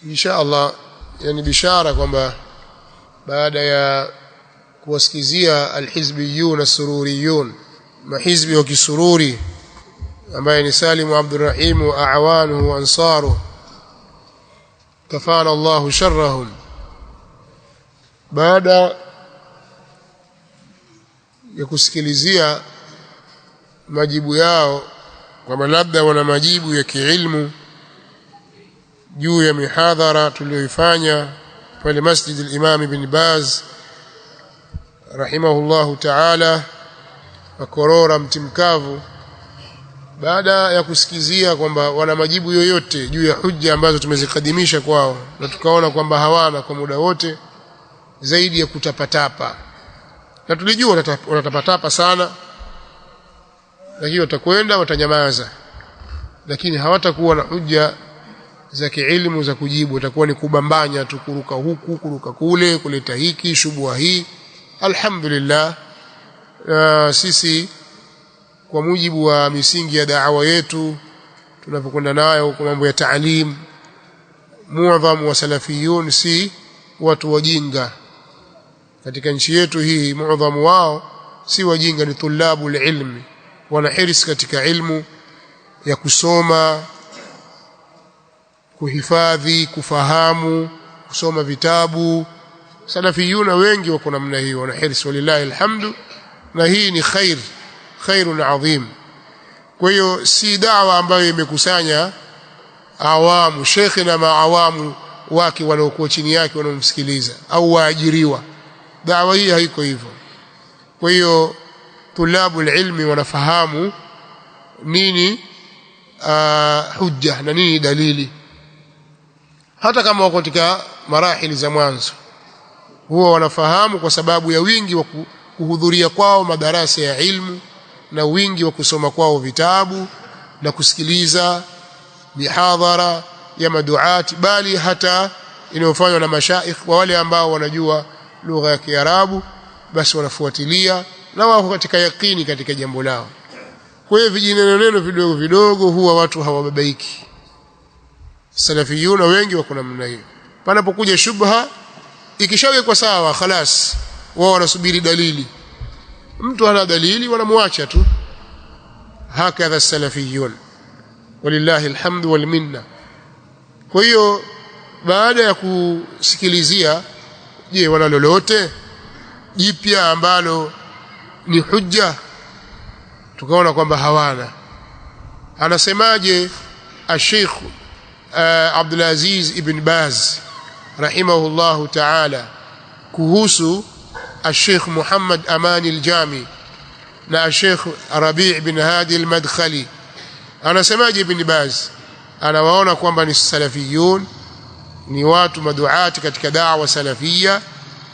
insha Allah, yani bishara kwamba baada ya kuwasikizia alhizbiyun as-sururiyun, mahizbi wa kisururi ambaye ni Salim Abdurrahim wa a'wanuhu wa ansaruhu, kafana Allahu sharrahum, baada ya kusikilizia majibu yao kwamba labda wana majibu ya kiilmu juu ya mihadhara tuliyoifanya pale Masjid al-Imam Ibn Baz rahimahullahu ta'ala Makorora Mtimkavu, baada ya kusikizia kwamba wana majibu yoyote juu ya hujja ambazo tumezikadimisha kwao, na tukaona kwamba hawana kwa muda wote zaidi ya kutapatapa, na tulijua wanatapatapa sana, lakini watakwenda watanyamaza, lakini hawatakuwa na hujja za kiilmu za kujibu, watakuwa ni kubambanya tu, kuruka huku kuruka kule, kuleta hiki shubha hii. Alhamdulillah, sisi kwa mujibu wa misingi ya da'wa yetu tunapokwenda nayo kwa mambo ya taalim, muadhamu wa salafiyun si watu wajinga katika nchi yetu hii. Muadhamu wao si wajinga, ni tulabul ilmi, wana hirs katika ilmu ya kusoma, kuhifadhi, kufahamu, kusoma vitabu. Salafiyuna wengi wako namna hiyo, wana hirs, walillahi alhamdu, na hii ni khairun adhim. Kwa hiyo si da'wa ambayo imekusanya awamu, shekhi na maawamu wake waliokuwa chini yake wanaomsikiliza au waajiriwa. Da'wa hii haiko hivyo. Kwa hiyo tulabul ilmi wanafahamu nini hujja na nini dalili, hata kama wako katika marahili za mwanzo huwa wanafahamu, kwa sababu ya wingi wa kuhudhuria kwao madarasa ya ilmu na wingi wa kusoma kwao vitabu na kusikiliza mihadhara ya maduati, bali hata inayofanywa na mashaikh wa wale ambao wanajua lugha ya Kiarabu, basi wanafuatilia na wako katika yakini katika jambo lao. Kwa hiyo vijineno vidogo vidogo huwa watu hawababaiki. Salafiyuna wengi wako namna hiyo, panapokuja shubha ikishawekwa sawa, khalas, wao wanasubiri dalili. Mtu hana dalili wanamwacha tu. Hakadha salafiyun, walillahi alhamdu wal minna. Kwa hiyo baada ya kusikilizia, je, wana lolote jipya ambalo ni hujja? Tukaona kwamba hawana. Anasemaje Sheikh Abdul Aziz Ibn Baz rahimahullahu ta'ala kuhusu Sheikh Muhammad Amani al-Jami na Sheikh Rabi' bin Hadi al-Madkhali? Anasemaje Ibn Baz? Anawaona kwamba ni salafiyun, ni watu maduati katika da'wa salafia,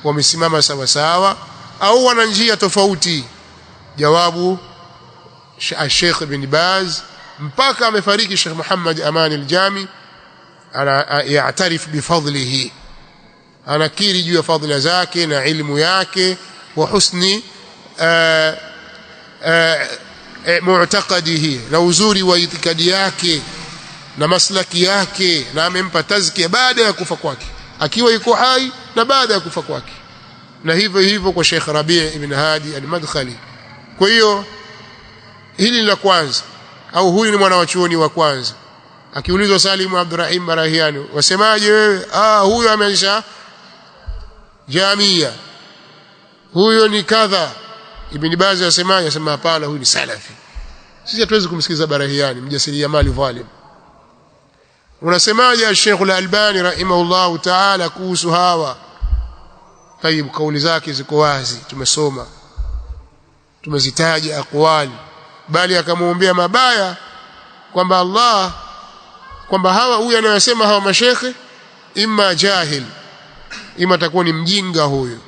wamesimama sawa sawa au wana njia tofauti? Jawabu, Sheikh Ibn Baz mpaka amefariki Sheikh Muhammad Amani al-Jami ana ya'tarif bifadlihi, anakiri juu ya fadhila zake na ilmu yake, wa husni mu'taqadihi, na uzuri wa itikadi yake na maslaki yake, na amempa tazkia baada ya kufa kwake, akiwa yuko hai na baada ya kufa kwake, na hivyo hivyo kwa Sheikh Rabi' ibn Hadi al-Madkhali. Kwa hiyo hili la kwanza, au huyu ni mwana wa chuoni wa kwanza. Akiulizwa Salim Abdurrahim Barahiani, wasemaje wewe? Huyo ameanzisha jamia, huyo ni kadha. Ibn Baz asemaje? Asema hapana, huyu ni salafi. Sisi hatuwezi kumsikiliza Barahiani, mjasiriamali dhalim. Unasemaje Sheikh Al-Albani rahimahullahu ta'ala kuhusu hawa? Tayib, kauli zake ziko wazi, tumesoma, tumezitaja aqwali, bali akamwombea mabaya kwamba Allah, kwamba hawa, huyu anayosema hawa mashekhe, imma jahil, ima atakuwa ni mjinga huyu,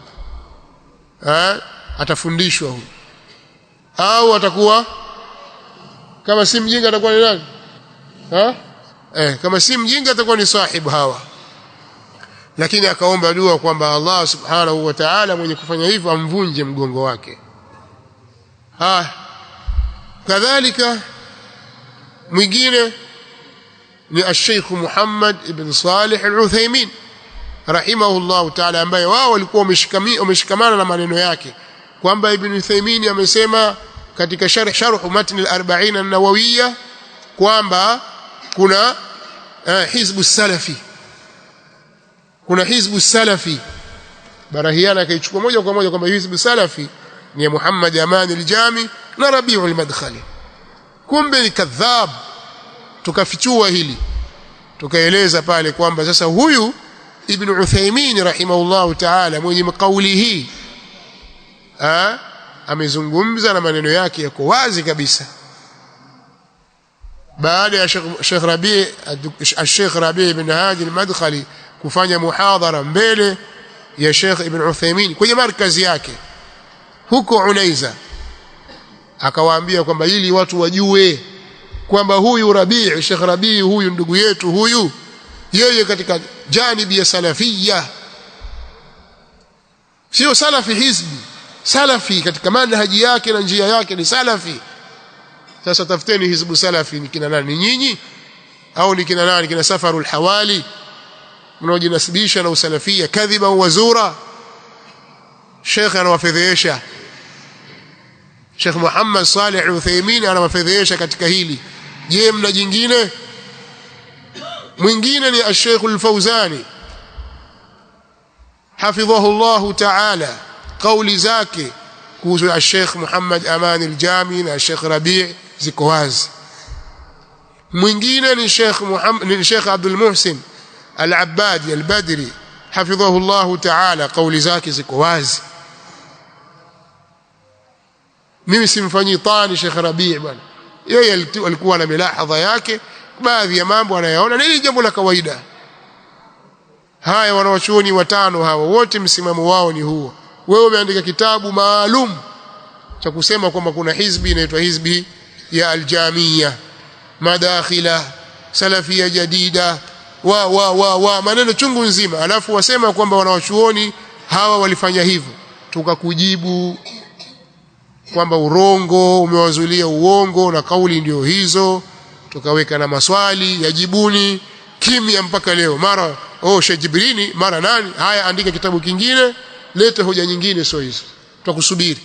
atafundishwa huyu, au atakuwa kama si mjinga atakuwa ni nani? Kama si mjinga atakuwa ni sahibu hawa. Lakini akaomba dua kwamba Allah subhanahu wa ta'ala mwenye kufanya hivyo amvunje mgongo wake. Kadhalika mwingine ni al-Sheikh Muhammad ibn Salih al-Uthaymeen rahimahullah ta'ala, ambaye wao walikuwa wameshikamana na maneno yake kwamba Ibn Uthaymeen amesema katika sharh matn al-40 an-Nawawiyya kwamba kuna hizbu salafi, kuna hizbu salafi. Barahiana akaichukua moja kwa moja kwamba hizbu salafi ni Muhammad Aman al-Jami na Rabi'u al-Madkhali. Kumbe ni kadhab. Tukafichua hili, tukaeleza pale kwamba sasa huyu Ibn Uthaymeen rahimahullahu ta'ala mwenye kauli hii amezungumza na maneno yake yako wazi kabisa. baada ya Sheikh Rabi' ibn Hadi al-Madkhali kufanya muhadhara mbele ya Sheikh Ibn Uthaymeen kwenye markazi yake huko Unaiza, akawaambia kwamba ili watu wajue kwamba huyu Rabi', Sheikh Rabi' huyu ndugu yetu huyu, yeye katika janibi ya salafia, sio salafi hizbi, salafi katika manhaji yake na njia yake ni salafi. Sasa tafuteni hizbu salafi ni kina nani? Nyinyi au ni kina nani? Kina Safarul Hawali mnaojinasibisha na usalafia kadhiba wa zura. Sheikh anawafedhesha, Sheikh Muhammad Salih al-Uthaymeen anawafedhesha katika hili. Je, mna jingine? Mwingine ni al-Sheikh al-Fawzani hafidhahu Allah ta'ala, kauli zake kuhusu al-Sheikh Muhammad Aman al-Jami na al-Sheikh Rabi' ziko wazi. Mwingine ni Sheikh Abdul Muhsin al-Abbadi al-Badri hafidhahu Allah ta'ala, kauli zake ziko wazi. Mimi simfanyi tani Sheikh Rabi' bwana, yeye alikuwa na milahadha yake, baadhi ya mambo anayaona na ni jambo la kawaida. Haya wanawachuoni watano hawa wote msimamo wao ni huo. Wewe umeandika kitabu maalum cha kusema kwamba kuna hizbi inaitwa hizbi ya al-Jamia, madakhila, salafia jadida, maneno chungu nzima, alafu wasema kwamba wanawachuoni hawa walifanya hivyo. Tukakujibu kwamba urongo umewazulia uongo na kauli ndio hizo, tukaweka na maswali yajibuni, kimya mpaka leo. Mara Sheikh Jibrini, mara nani. Haya, andika kitabu kingine, lete hoja nyingine, sio hizo, tutakusubiri.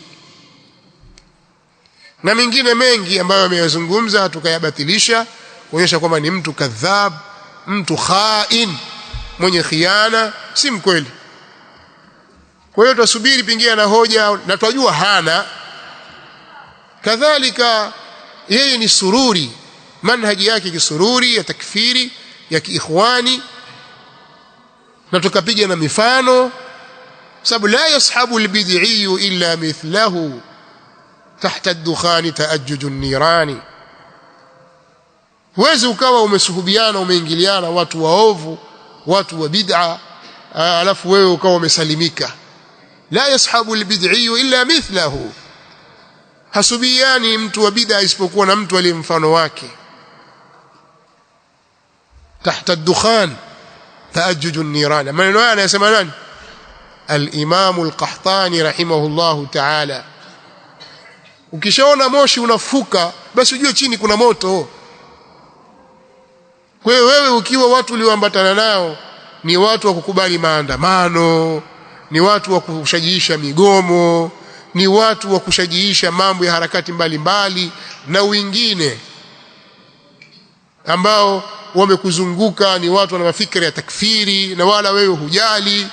Na mengine mengi ambayo ameyazungumza tukayabatilisha, kuonyesha kwamba ni mtu kadhab, mtu khain, mwenye khiana, si mkweli. Kwa hiyo tutasubiri pingia na hoja, na tunajua hana. Kadhalika yeye ni sururi, manhaji yake kisururi ya takfiri ya kiikhwani, na tukapiga na mifano, sababu la yashabu albid'i illa mithlahu tahta ad-dukhani ta'ajjuj an-nirani. Huwezi ukawa umesuhubiana, umeingiliana watu waovu, watu wa bid'a, alafu wewe ukawa umesalimika. La yashabu albid'i illa mithlahu, hasubiani mtu wa bid'a isipokuwa na mtu aliye mfano wake. Tahta ad-dukhan ta'ajjuj an-niran. Maneno haya anasema nani? Al-Imam al-Qahtani rahimahullahu ta'ala. Ukishaona moshi unafuka, basi ujue chini kuna moto. Kwa hiyo wewe ukiwa watu ulioambatana nao ni watu wa kukubali maandamano, ni watu wa kushajiisha migomo, ni watu wa kushajiisha mambo ya harakati mbalimbali, na wengine ambao wamekuzunguka ni watu wana mafikra ya takfiri, na wala wewe hujali,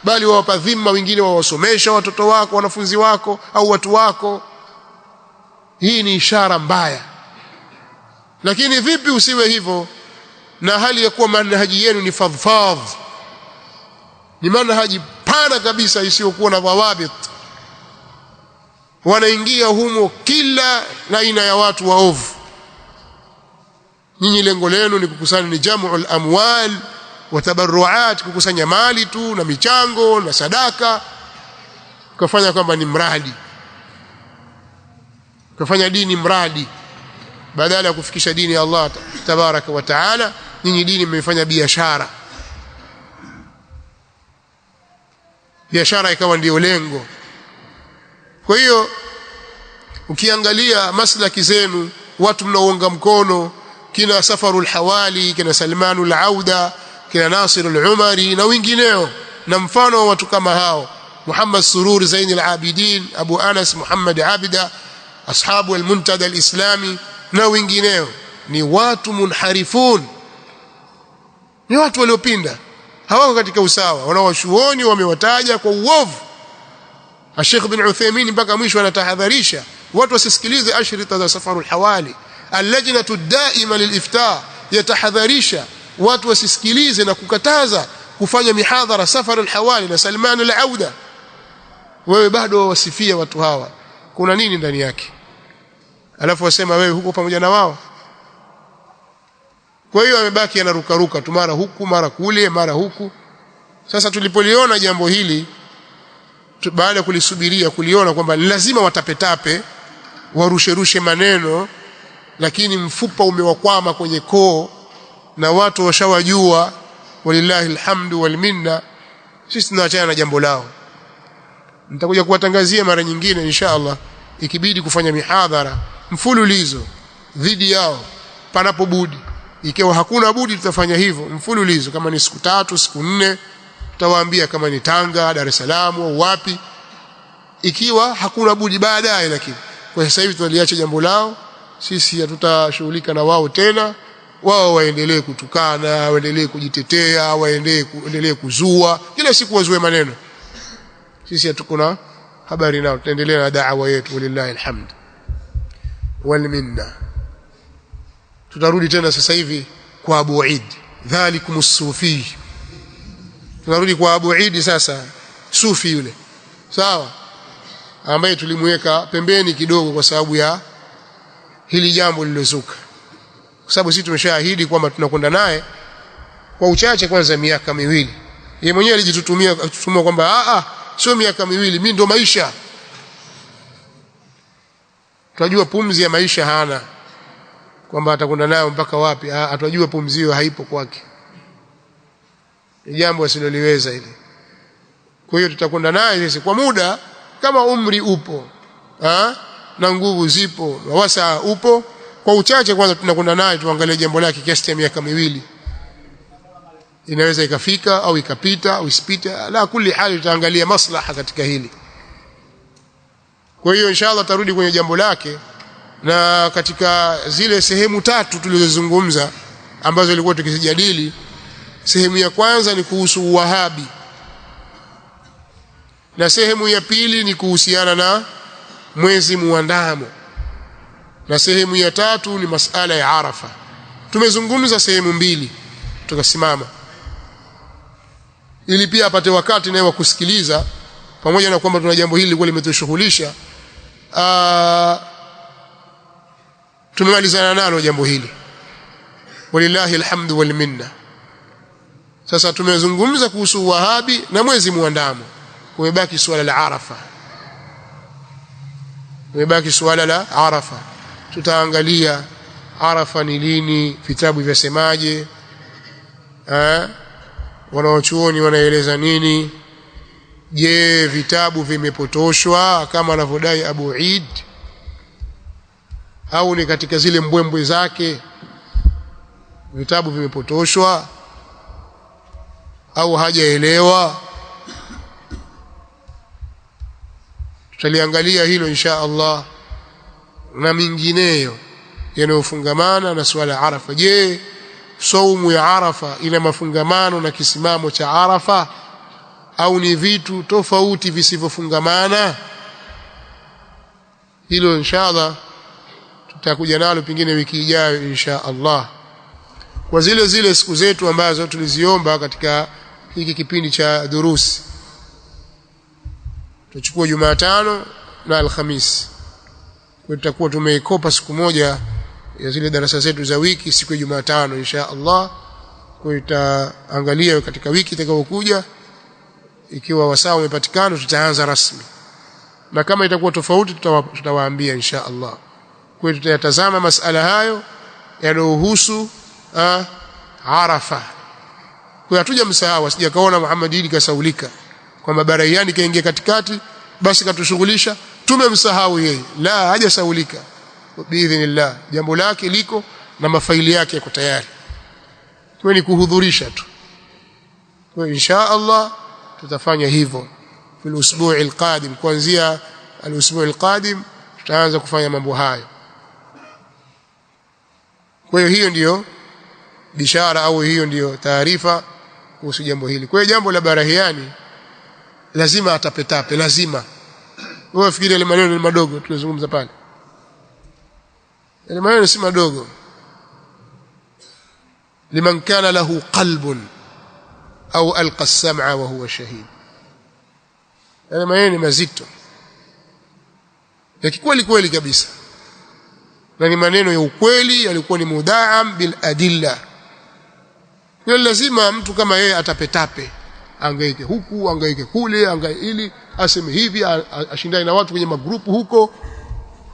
bali wawapa dhima wengine, wawasomesha watoto wako, wanafunzi wako au watu wako. Hii ni ishara mbaya. Lakini vipi usiwe hivyo na hali ya kuwa manhaji yenu ni fadhfadh, ni manhaji pana kabisa isiyokuwa na dhawabit, wanaingia humo kila aina ya watu waovu. Nyinyi lengo lenu ni kukusanya, ni jam'ul amwal wa tabarruat, kukusanya mali tu na michango na sadaka, kufanya kwamba ni mradi, kufanya dini mradi, badala ya kufikisha dini ya Allah tabaraka wa taala. Nyinyi dini mmefanya biashara, biashara ikawa ndio lengo. Kwa hiyo ukiangalia maslaki zenu, watu mnaounga mkono kina Safarul Hawali, kina Salmanul Auda, kina Nasirul Umari na wengineo, na mfano wa watu kama hao, Muhammad Surur Zain al-Abidin, Abu Anas Muhammad Abida, ashabu al-Muntada al-Islami na wengineo, ni watu munharifun, ni watu waliopinda, hawako katika usawa. Wanawachuoni wamewataja kwa uovu. Sheikh bin Uthaymeen mpaka mwisho anatahadharisha watu wasisikilize ashrita za Safarul Hawali. Al-Lajnatu Daima lil-Ifta yatahadharisha watu wasisikilize na kukataza kufanya mihadhara Safarul Hawali na Salman al-Auda. Wewe bado wasifia watu hawa, kuna nini ndani yake? Alafu wasema wewe huko pamoja na wao. Kwa hiyo amebaki anarukaruka tu, mara huku mara kule mara huku. Sasa tulipoliona jambo hili, baada ya kulisubiria, kuliona kwamba lazima watapetape, warusherushe maneno, lakini mfupa umewakwama kwenye koo na watu washawajua, walillahi alhamdu wal minna, sisi tunaachana na jambo lao. Nitakuja kuwatangazia mara nyingine insha Allah, ikibidi kufanya mihadhara mfululizo dhidi yao panapobudi. Ikiwa hakuna budi tutafanya hivyo mfululizo, kama ni siku 3 siku 4, tutawaambia kama ni Tanga, Dar es Salaam au wapi, ikiwa hakuna budi baadaye. Lakini kwa sasa hivi tunaliacha jambo lao, sisi hatutashughulika na wao tena. Wao waendelee kutukana, waendelee kujitetea, waendelee kuzua, kila siku wazue maneno. Sisi hatukuna habari nao, tutaendelea na da'wa yetu, walillahi alhamd wal minna. Tutarudi tena sasa hivi kwa Abu Eid, dhalikumus sufi. Tunarudi kwa Abu Eid sasa, sufi yule, sawa, ambaye tulimweka pembeni kidogo kwa sababu ya hili jambo lililozuka, kwa sababu sisi tumeshaahidi kwamba tunakwenda naye kwa uchache kwanza miaka 2. Yeye mwenyewe alijitutumia kwamba sio miaka 2, mimi ndo maisha. Tunajua pumzi ya maisha hana, kwamba atakwenda nayo mpaka wapi. Atajua pumzi hiyo haipo kwake, ni jambo asiloliweza ile. Kwa hiyo tutakwenda naye sisi kwa muda, kama umri upo na nguvu zipo na wasaa upo, kwa uchache kwanza tunakwenda naye, tuangalie jambo lake kiasi cha miaka 2. Inaweza ikafika au ikapita au isipita, la kulli hali tutaangalia maslaha katika hili. Kwa hiyo inshallah tarudi kwenye jambo lake, na katika zile sehemu 3 tulizozungumza ambazo ilikuwa tukizijadili, sehemu ya kwanza ni kuhusu Wahabi, na sehemu ya pili ni kuhusiana na mwezi muandamo, na sehemu ya 3 ni masala ya Arafa. Tumezungumza sehemu 2 tukasimama, ili pia apate wakati naye wa kusikiliza, pamoja na kwamba tuna jambo hili lilikuwa limetushughulisha. Tumemalizana nalo jambo hili, walillahi alhamdu wal minna. Sasa tumezungumza kuhusu Wahabi na mwezi muandamo, kumebaki suala la Arafa. Tutaangalia Arafa ni lini, vitabu vyasemaje, wanawachuoni wanaeleza nini. Je, vitabu vimepotoshwa kama anavyodai Abu Eid, au ni katika zile mbwembwe zake vitabu vimepotoshwa, au hajaelewa? Tutaliangalia hilo insha Allah, na mingineyo yanayofungamana na swala Arafa. Je, saumu ya Arafa ina mafungamano na kisimamo cha Arafa, au ni vitu tofauti visivyofungamana? Hilo insha Allah tutakuja nalo pengine wiki ijayo insha Allah, kwa zile siku zetu ambazo tuliziomba katika hiki kipindi cha durusi. Tutachukua Jumatano na Alhamisi, kwa tutakuwa tumeikopa siku moja ya zile darasa zetu za wiki, siku ya Jumatano insha Allah. Kwa hiyo tutaangalia katika wiki itakayokuja, ikiwa wasaa umepatikana tutaanza rasmi, na kama itakuwa tofauti tutawaambia insha Allah. Kwa hiyo tutayatazama masala hayo yanayohusu Arafa. Kwa hiyo hatujamsahau, asijakaona Muhammad Idi kasaulika kwamba Baraiani kaingia katikati basi katushughulisha, tumemsahau yeye. La, hajasaulika biidhnillah, jambo lake liko na mafaili yake yako tayari, kwa ni kuhudhurisha tu. Kwa insha Allah tutafanya hivyo fil usbu'i alqadim, kuanzia al-usbu'i alqadim tutaanza kufanya mambo hayo. Kwa hiyo ndiyo bishara au hiyo ndiyo taarifa kuhusu jambo hili. Kwa hiyo jambo la Barahiani lazima atapetape, lazima. Wewe fikiri ile maneno ni madogo tulizungumza pale, ile maneno si madogo. Liman kana lahu qalbun au alqa as-sam'a wa huwa shahid, ile maneno ni mazito ya kikweli kweli kabisa, na ni maneno ya ukweli, yalikuwa ni mudaam bil adilla. Ni lazima mtu kama yeye atapetape, angaike huku angaike kule, ili aseme hivi, ashindane na watu kwenye magrupu huko,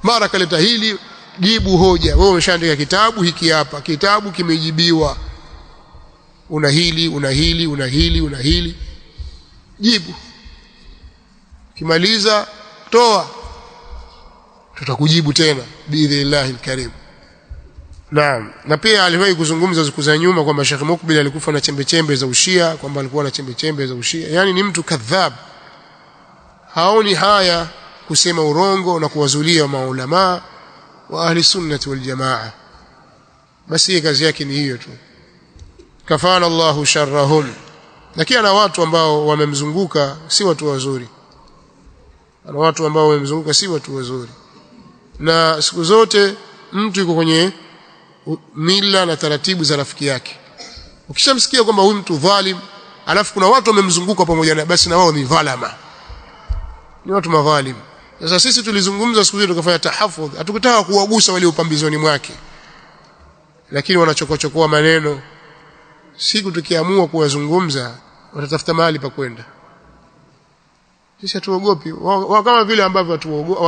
mara kaleta hili, jibu hoja. Wewe umeshaandika kitabu hiki hapa, kitabu kimejibiwa, una hili, jibu. Kimaliza toa, tutakujibu tena biidhnillahil karim. Naam. Na pia aliwahi kuzungumza siku za nyuma kwamba Sheikh Mukbil alikufa na chembe za ushia, kwamba alikuwa na chembe za ushia. Yani ni mtu kadhab, haoni haya kusema urongo na kuwazulia maulama wa ahli sunnati wal jamaa. Basi kazi yake ni hiyo tu, kafana Allahu sharrahum. Lakini ana watu ambao wamemzunguka si watu wazuri, na siku zote mtu yuko kwenye mila na taratibu za rafiki yake. Ukishamsikia kwamba huyu mtu dhalim, alafu kuna watu wamemzunguka pamoja naye, basi na wao ni dhalama, ni watu madhalim. Sasa sisi tulizungumza siku hiyo tukafanya tahafudh, hatukutaka kuwagusa wale upambizoni mwake, lakini wanachokochokoa maneno. Siku tukiamua kuwazungumza watatafuta mahali pa kwenda. Sisi hatuogopi wao, kama vile ambavyo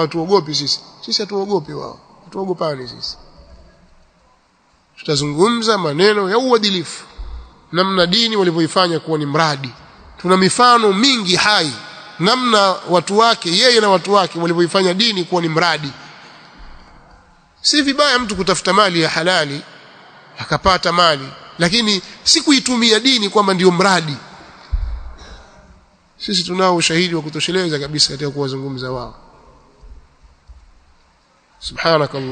hatuogopi sisi hatuogopi wao, hatuogopani sisi. Tutazungumza maneno ya uadilifu, namna dini walivyoifanya kuwa ni mradi. Tuna mifano mingi hai namna watu wake, yeye na watu wake walivyoifanya dini kuwa ni mradi. Si vibaya mtu kutafuta mali ya halali akapata mali, lakini si kuitumia dini kwamba ndio mradi. Sisi tunao ushahidi wa kutosheleza kabisa katika kuwazungumza wao. Subhanakallah.